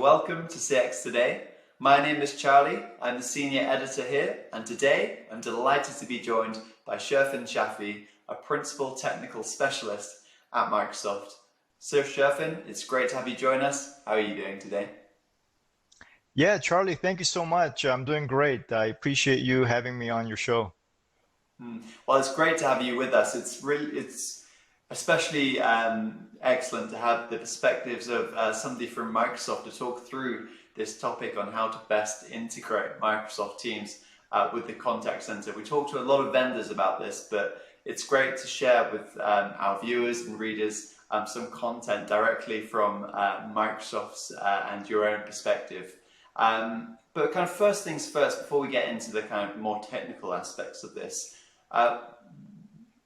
welcome to CX Today. My name is Charlie, I'm the senior editor here, and today I'm delighted to be joined by Shefali Chaffee, a principal technical specialist at Microsoft. Sir Shefali, it's great to have you join us. How are you doing today? Yeah, Charlie, thank you so much. I'm doing great. I appreciate you having me on your show. Well, it's great to have you with us. It's especially excellent to have the perspectives of somebody from Microsoft to talk through this topic on how to best integrate Microsoft Teams with the contact center. We talked to a lot of vendors about this, but it's great to share with our viewers and readers some content directly from Microsoft's and your own perspective. But kind of first things first, before we get into the kind of more technical aspects of this,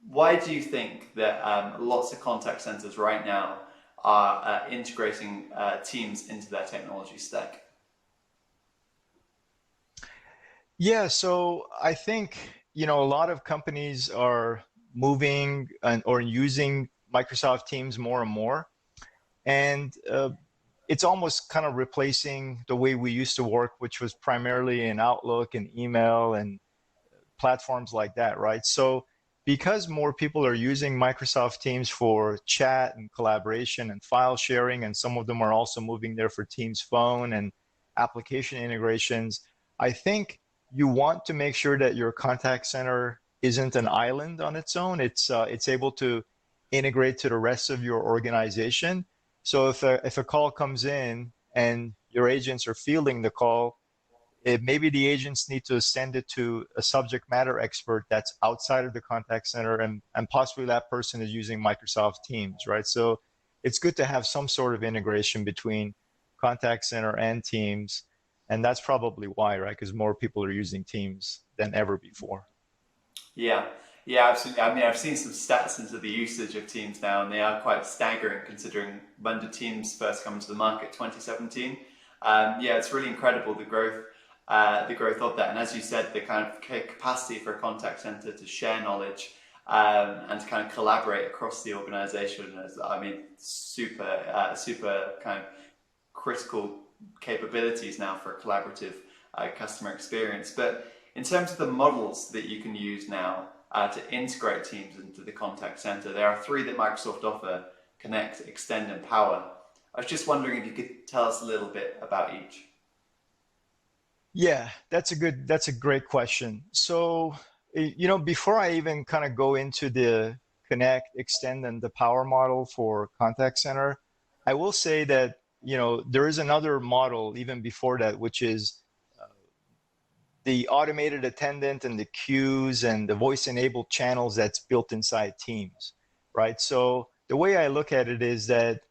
why do you think that lots of contact centers right now are integrating Teams into their technology stack? Yeah, so I think, a lot of companies are moving or using Microsoft Teams more and more. And it's almost kind of replacing the way we used to work, which was primarily in Outlook and email and platforms like that, right? So because more people are using Microsoft Teams for chat and collaboration and file sharing, and some of them are also moving there for Teams Phone and application integrations, I think you want to make sure that your contact center isn't an island on its own. It's able to integrate to the rest of your organization. So if a call comes in and your agents are fielding the call, maybe the agents need to send it to a subject matter expert that's outside of the contact center, and possibly that person is using Microsoft Teams, right? So it's good to have some sort of integration between contact center and Teams, and that's probably why, right? Because more people are using Teams than ever before. Yeah, yeah, absolutely. I mean, I've seen some stats into the usage of Teams now, and they are quite staggering considering when did Teams first come to the market, 2017. Yeah, it's really incredible the growth of that, and as you said, the kind of capacity for a contact center to share knowledge and to kind of collaborate across the organization is, I mean, super kind of critical capabilities now for a collaborative customer experience. But in terms of the models that you can use now to integrate Teams into the contact center, there are three that Microsoft offer: Connect, Extend, and Power. I was just wondering if you could tell us a little bit about each. Yeah, that's a great question. So, before I even kind of go into the Connect, Extend, and the Power model for contact center, I will say that, there is another model even before that, which is the automated attendant and the queues and the voice-enabled channels that's built inside Teams, right? So the way I look at it is that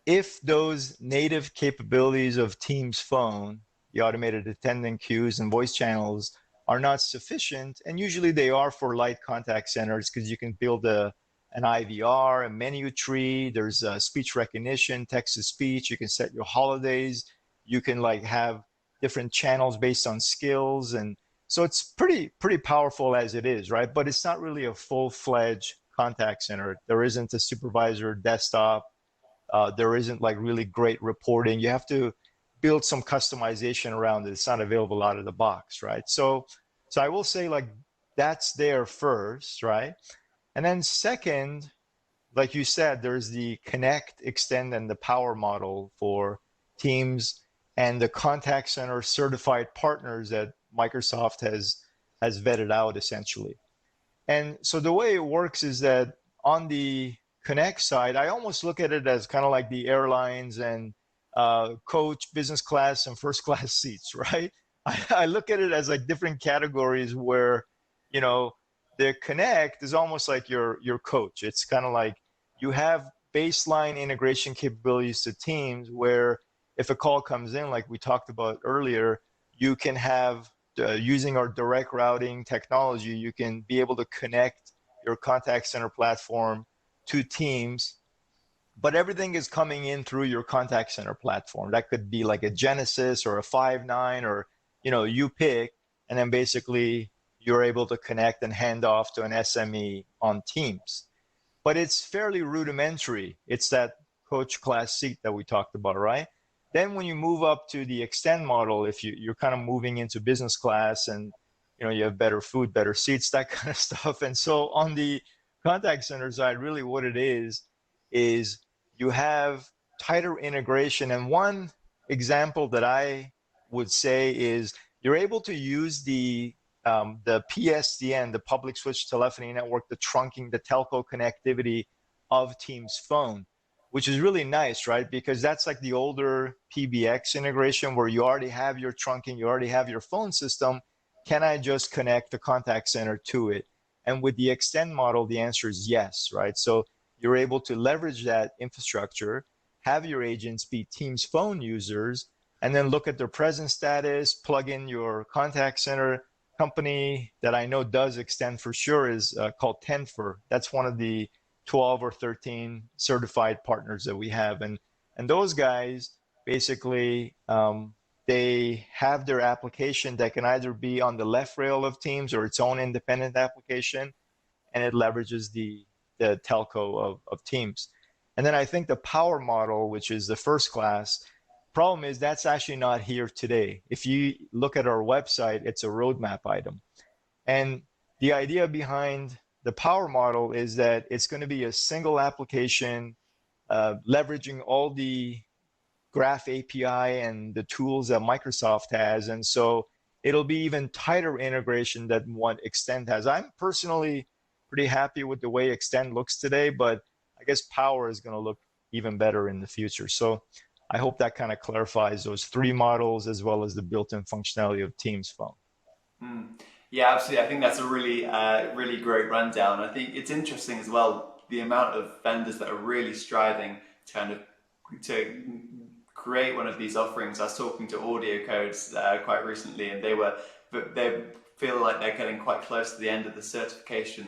if those native capabilities of Teams Phone, the automated attendant queues and voice channels, are not sufficient, and usually they are for light contact centers because you can build an IVR, a menu tree, there's speech recognition, text-to-speech, you can set your holidays, you can have different channels based on skills, and so it's pretty powerful as it is, right? But it's not really a full-fledged contact center. There isn't a supervisor desktop. There isn't really great reporting. You have to build some customization around it. It's not available out of the box, right? So I will say that's there first, right? And then second, like you said, there's the Connect, Extend, and the Power model for Teams and the contact center certified partners that Microsoft has vetted out essentially. And so the way it works is that on the Connect side, I almost look at it as kind of like the airlines and coach, business class, and first class seats, right? I look at it as different categories where, the Connect is almost like your coach. It's kind of like you have baseline integration capabilities to Teams where if a call comes in, like we talked about earlier, you can have, using our direct routing technology, you can be able to connect your contact center platform to Teams, but everything is coming in through your contact center platform. That could be like a Genesis or a Five9 or, you pick, and then basically you're able to connect and hand off to an SME on Teams. But it's fairly rudimentary. It's that coach class seat that we talked about, right? Then when you move up to the extend model, if you're kind of moving into business class and you have better food, better seats, that kind of stuff. And so on the contact center side, really what it is you have tighter integration. And one example that I would say is you're able to use the PSTN, the public switch telephony network, the trunking, the telco connectivity of Teams Phone, which is really nice, right? Because that's like the older PBX integration where you already have your trunking, you already have your phone system. Can I just connect the contact center to it? And with the extend model, the answer is yes, right? So you're able to leverage that infrastructure, have your agents be Teams Phone users, and then look at their present status, plug in your contact center. Company that I know does extend for sure is called Tenfold. That's one of the 12 or 13 certified partners that we have. And those guys basically, they have their application that can either be on the left rail of Teams or its own independent application, and it leverages the telco of Teams. And then I think the power model, which is the first class, problem is that's actually not here today. If you look at our website, it's a roadmap item. And the idea behind the power model is that it's going to be a single application, leveraging all the Graph API and the tools that Microsoft has. And so it'll be even tighter integration than what Extend has. I'm personally pretty happy with the way Extend looks today, but I guess Power is going to look even better in the future. So I hope that kind of clarifies those three models as well as the built-in functionality of Teams Phone. Yeah, absolutely. I think that's a really great rundown. I think it's interesting as well the amount of vendors that are really striving to create one of these offerings. I was talking to Audio Codes quite recently, and they feel like they're getting quite close to the end of the certification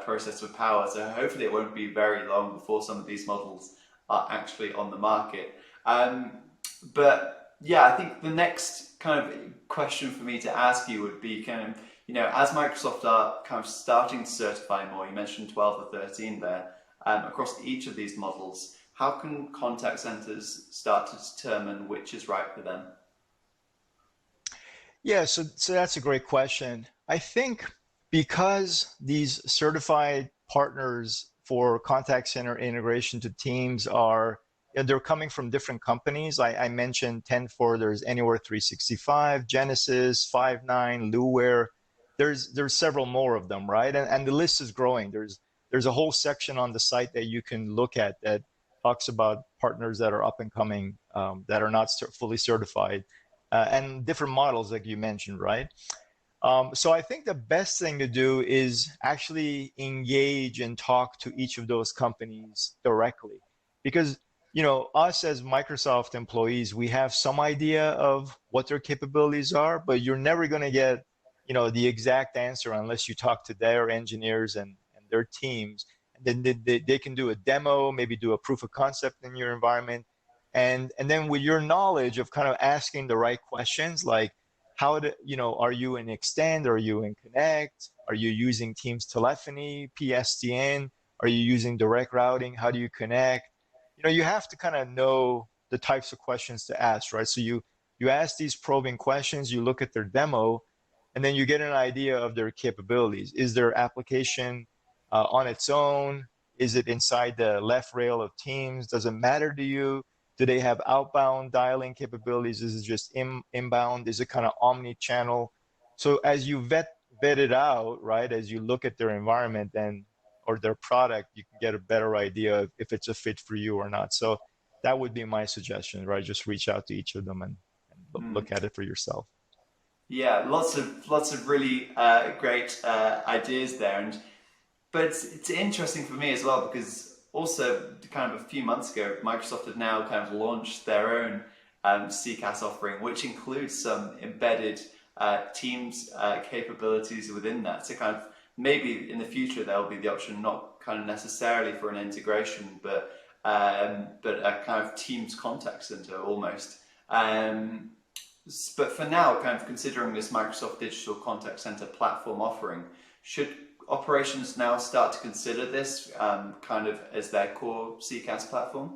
process with Power. So hopefully it won't be very long before some of these models are actually on the market. But yeah, I think the next kind of question for me to ask you would be as Microsoft are kind of starting to certify more, you mentioned 12 or 13 there, across each of these models, how can contact centers start to determine which is right for them? Yeah, so that's a great question. I think because these certified partners for contact center integration to Teams they're coming from different companies. I mentioned Tenfold, there's Anywhere365, Genesys, Five9, Luware. There's several more of them, right? And the list is growing. There's a whole section on the site that you can look at that talks about partners that are up and coming, that are not fully certified, and different models like you mentioned, right? So I think the best thing to do is actually engage and talk to each of those companies directly, because us as Microsoft employees, we have some idea of what their capabilities are, but you're never going to get the exact answer unless you talk to their engineers and their teams. And then they can do a demo, maybe do a proof of concept in your environment, and then with your knowledge of kind of asking the right questions, like are you in Extend? Are you in Connect? Are you using Teams telephony, PSTN? Are you using direct routing? How do you connect? You have to kind of know the types of questions to ask, right? So you ask these probing questions, you look at their demo, and then you get an idea of their capabilities. Is their application on its own? Is it inside the left rail of Teams? Does it matter to you? Do they have outbound dialing capabilities? Is it just inbound? Is it kind of omni-channel? So as you vet it out, right, as you look at their environment or their product, you can get a better idea of if it's a fit for you or not. So that would be my suggestion, right? Just reach out to each of them and look at it for yourself. Yeah, lots of really great ideas there, but it's interesting for me as well because also kind of a few months ago, Microsoft had now kind of launched their own CCaaS offering, which includes some embedded Teams capabilities within that. So kind of maybe in the future there'll be the option not kind of necessarily for an integration, but a kind of Teams contact center almost. But for now, kind of considering this Microsoft Digital Contact Center platform offering, should operations now start to consider this kind of as their core CCaaS platform?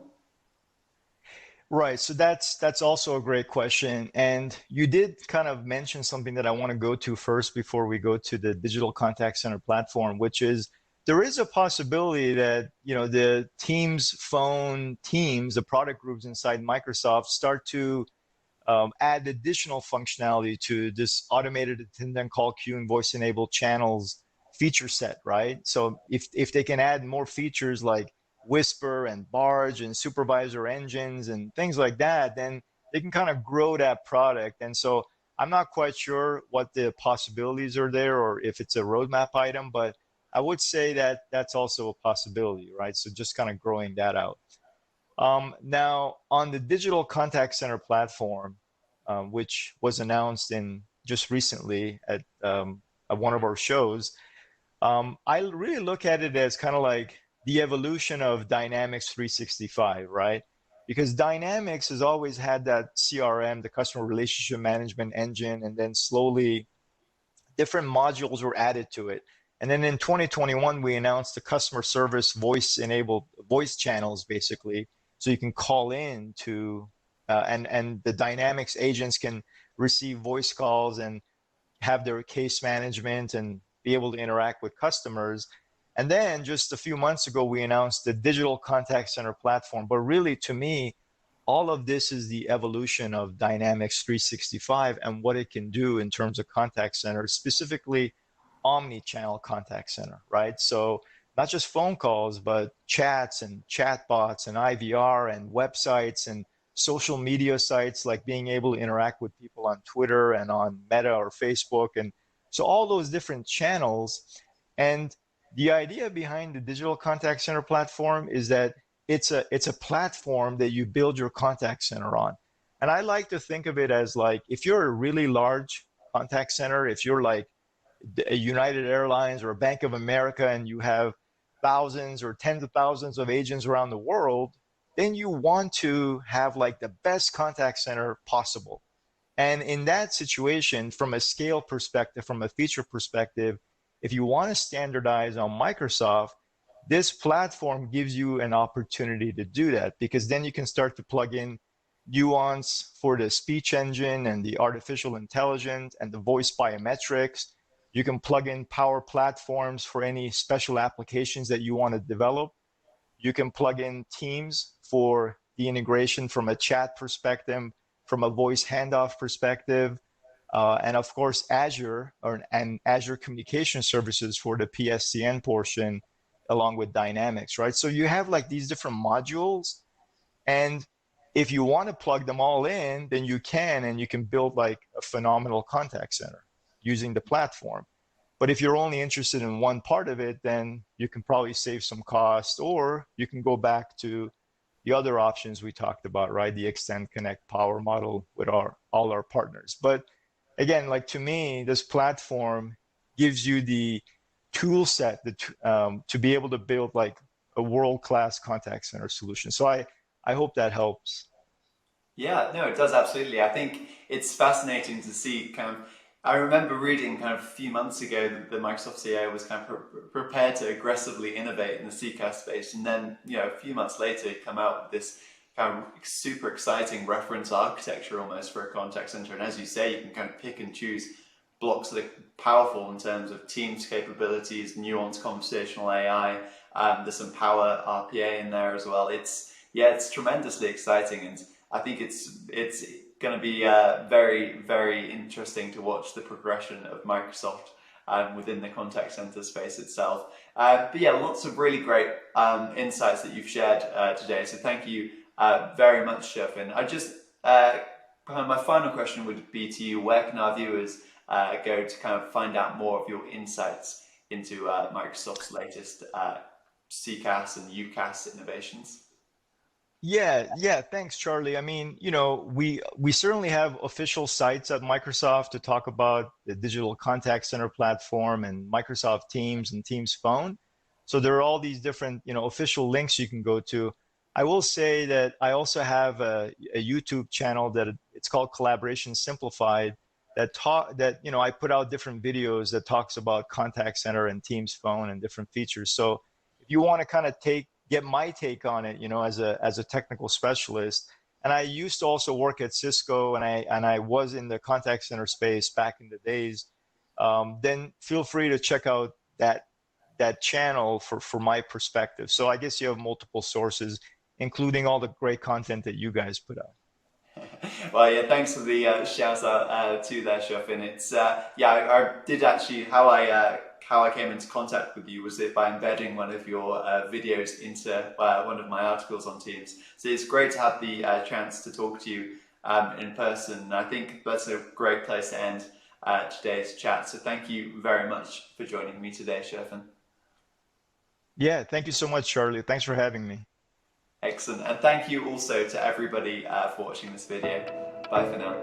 Right. So that's also a great question. And you did kind of mention something that I want to go to first before we go to the digital contact center platform, which is there is a possibility that, the Teams phone teams, the product groups inside Microsoft start to add additional functionality to this automated attendant call queue and voice enabled channels feature set, right? So if they can add more features like Whisper and Barge and supervisor engines and things like that, then they can kind of grow that product. And so I'm not quite sure what the possibilities are there or if it's a roadmap item, but I would say that that's also a possibility, right? So just kind of growing that out. Now, on the digital contact center platform, which was announced in just recently at one of our shows, I really look at it as kind of like the evolution of Dynamics 365, right? Because Dynamics has always had that CRM, the customer relationship management engine, and then slowly different modules were added to it. And then in 2021, we announced the customer service voice enabled voice channels, basically. So you can call in to, and the Dynamics agents can receive voice calls and have their case management and be able to interact with customers. And then just a few months ago, we announced the digital contact center platform. But really, to me, all of this is the evolution of Dynamics 365 and what it can do in terms of contact center, specifically omni-channel contact center, right? So not just phone calls, but chats and chatbots and IVR and websites and social media sites, like being able to interact with people on Twitter and on Meta or Facebook. And so all those different channels. And the idea behind the digital contact center platform is that it's a platform that you build your contact center on. And I like to think of it as like if you're a really large contact center, if you're like a United Airlines or a Bank of America and you have thousands or tens of thousands of agents around the world, then you want to have like the best contact center possible. And in that situation, from a scale perspective, from a feature perspective, if you want to standardize on Microsoft, this platform gives you an opportunity to do that because then you can start to plug in Nuance for the speech engine and the artificial intelligence and the voice biometrics. You can plug in Power Platforms for any special applications that you want to develop. You can plug in Teams for the integration from a chat perspective, from a voice handoff perspective, and of course and Azure Communication Services for the PSCN portion, along with Dynamics, right? So you have like these different modules, and if you want to plug them all in, then you can, and you can build like a phenomenal contact center using the platform. But if you're only interested in one part of it, then you can probably save some cost, or you can go back to the other options we talked about, right? The extend, connect, power model with all our partners. But again, like to me, this platform gives you the tool set to be able to build like a world-class contact center solution. So I hope that helps. Yeah, no, it does absolutely. I think it's fascinating to see kind of. I remember reading kind of a few months ago that the Microsoft CEO was kind of prepared to aggressively innovate in the CCaaS space, and then a few months later, he come out with this kind of super exciting reference architecture almost for a contact center. And as you say, you can kind of pick and choose blocks that are powerful in terms of Teams capabilities, Nuance conversational AI. There's some Power RPA in there as well. It's tremendously exciting, and I think it's going to be very, very interesting to watch the progression of Microsoft within the contact center space itself. But yeah, lots of really great insights that you've shared today. So thank you very much, Shefin. I just my final question would be to you: where can our viewers go to kind of find out more of your insights into Microsoft's latest CCaaS and UCaaS innovations? Yeah, thanks, Charlie. I mean, we certainly have official sites at Microsoft to talk about the digital contact center platform and Microsoft Teams and Teams Phone. So there are all these different, official links you can go to. I will say that I also have a YouTube channel that it's called Collaboration Simplified that I put out different videos that talks about contact center and Teams Phone and different features. So if you want to kind of get my take on it, as a technical specialist, And I used to also work at Cisco, and I was in the contact center space back in the days. Then feel free to check out that channel for my perspective. So I guess you have multiple sources, including all the great content that you guys put out. Well, yeah, thanks for the shout out to there, Chef. And it's yeah, I did actually how I came into contact with you was it by embedding one of your videos into one of my articles on Teams. So it's great to have the chance to talk to you in person. And I think that's a great place to end today's chat. So thank you very much for joining me today, Chef. Yeah, thank you so much, Charlie. Thanks for having me. Excellent. And thank you also to everybody for watching this video. Bye for now.